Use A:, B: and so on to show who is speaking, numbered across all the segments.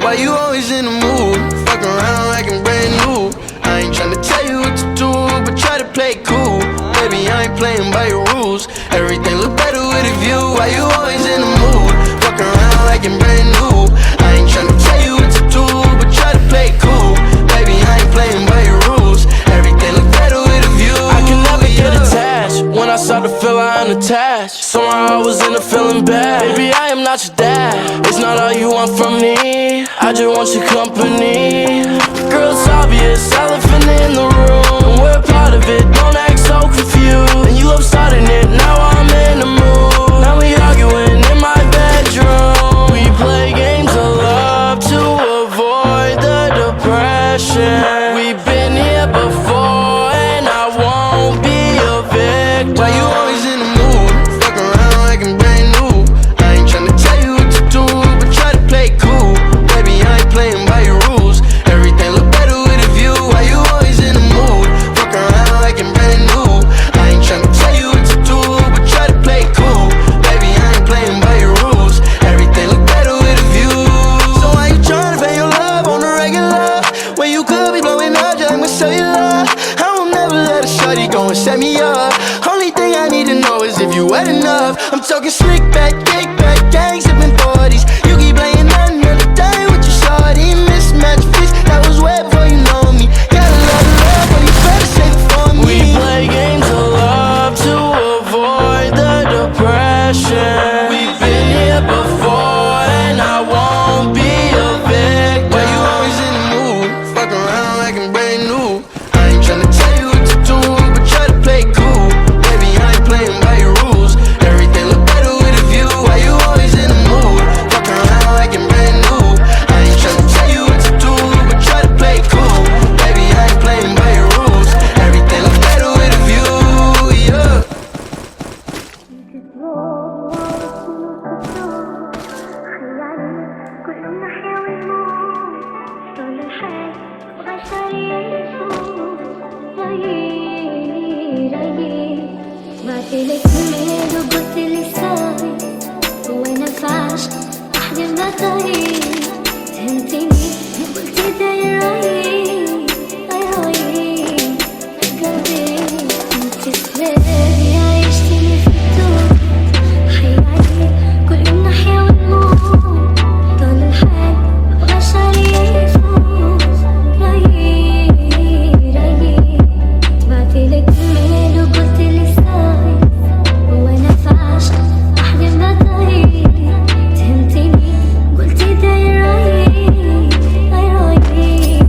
A: Why you always in the mood? Fuck around like I'm brand new. I ain't tryna tell you what to do, but try to play it cool. Baby, I ain't playing by your rules. Everything look better with a view. Why you always in the mood? Fuck around like I'm brand new. I ain't tryna tell you what to do, but try to play it cool. Baby, I ain't playing by your rules. Everything look better with a view.
B: I can never get attached. When I start to feel I unattached, somehow I was in a feeling bad. Baby, I am not your dad. It's not all you want from me. I just want your company. Girl, it's obvious, elephant in the room. We're part of it, don't act so confused. And you love starting it, now I'm in the mood. Now we arguing in my bedroom. We play games of love to avoid the depression. We've been here before and I won't be a victim.
A: Why you always in the mood? Fuck around like I'm brand new. I ain't tryna tell you what to do, but try to play it cool. Baby, I ain't playing by your rules. Everything look better with a view. Why you always in the mood? Fuck around like I'm brand new. I ain't tryna tell you what to do, but try to play it cool. Baby, I ain't playing by your rules. Everything look better with a view. So why you tryna pay your love on the regular when you could be blowing up just like my cellular? I will never let a shorty go and set me up. Only thing I need to know is if you wet enough. I'm talking slick back, kick back, gang sipping 40s. You keep playing another day with your shorty. Mismatch fish, that was wet before you know me. Got a lot of love, but you better save it for me.
B: We play games of love to avoid the depression. We've been here before and I won't be a victim.
A: Why you always in the mood? Fuck around like I'm brand new. I ain't tryna tell you what to do, but try to play it cool. Baby, I ain't playing by your rules. Everything look better with a view. Why you always in the mood? Fuck around like I'm brand new. I ain't tryna tell you what to do, but try to play it cool. Baby, I ain't playing by your rules. Everything look better with a view, yeah.
C: بعتلك ايميل وقلتلي سوري وانا فاشل احلم بطريق فهمتني قلتي داير رايق رايق قلبي انت سلبي عيشتني في الدور حياتي كل يوم نحيا ونموت طول الحال مبقاش علي يفوت رايق رايق بعتلك ايميل وقلتلي سوري وانا فاشل احلم بطريق فهمتني قلتي داير رايق رايق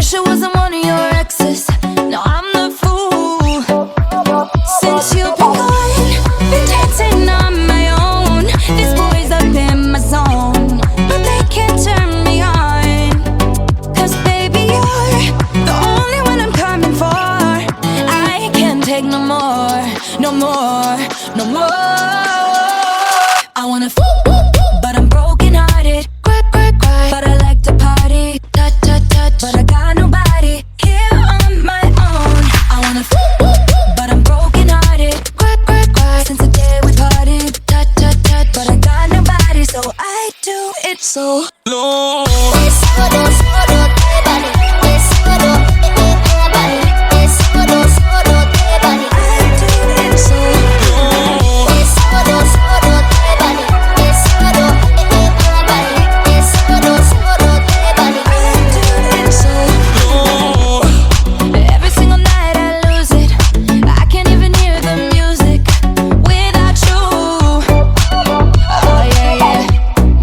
D: Wish I wasn't one of your exes. No, I'm the fool. Since you've been gone, been dancing on my own. These boys up in my zone, but they can't turn me on. 'Cause baby, you're the only one I'm coming for. I can't take no more, no more, no more. I wanna but I'm broken hearted. Cry, cry, cry, but I like to party. Touch, touch, touch, but I got nobody here on my own. I wanna but I'm broken hearted. Cry, cry, cry, since the day we parted. Touch, touch, touch, but I got nobody, so I do it so long. Every single night I lose it. I can't even hear the music without you. Oh yeah, yeah,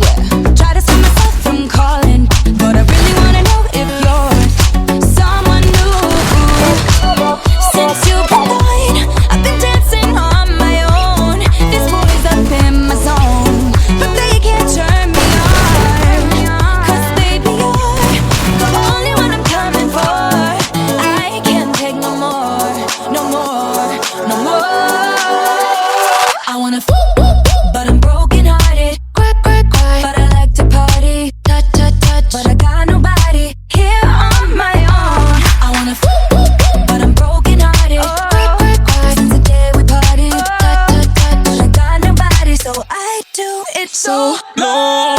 D: yeah. Try to stop myself from calling, but I really wanna know if you're someone new. Since you've been gone, I've been dancing on my own. These boys up in my zone, but they can't turn me on. 'Cause baby, you're the only one I'm coming for. I can't take no more, no more, no more. I wanna but I'm broken hearted. Cry, cry, cry, but I like to party. Touch, touch, touch, but I got nobody here on my own. I wanna but I'm broken hearted. Cry, cry, cry, since the day we parted. Touch, touch, touch, but I got nobody, so I do it so long.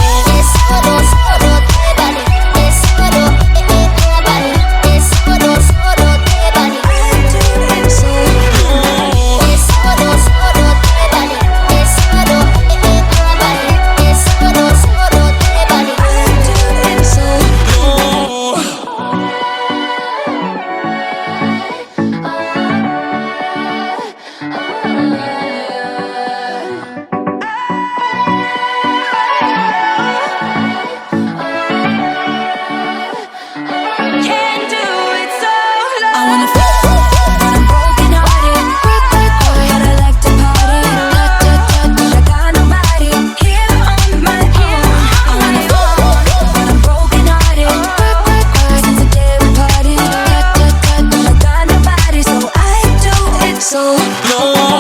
D: Can't do it so long. I wanna but I'm broken hearted. Cry, cry, cry, but I like to party. Touch, touch, touch, but I got nobody here on my own. I wanna but I'm broken hearted. Cry, cry, cry, since the day we parted. Touch, touch, touch, but I got nobody, so I do it so long.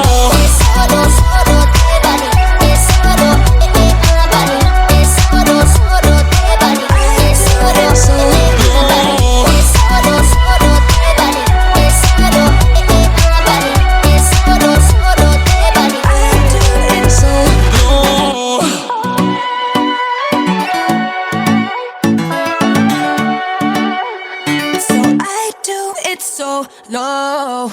D: So I do it so low.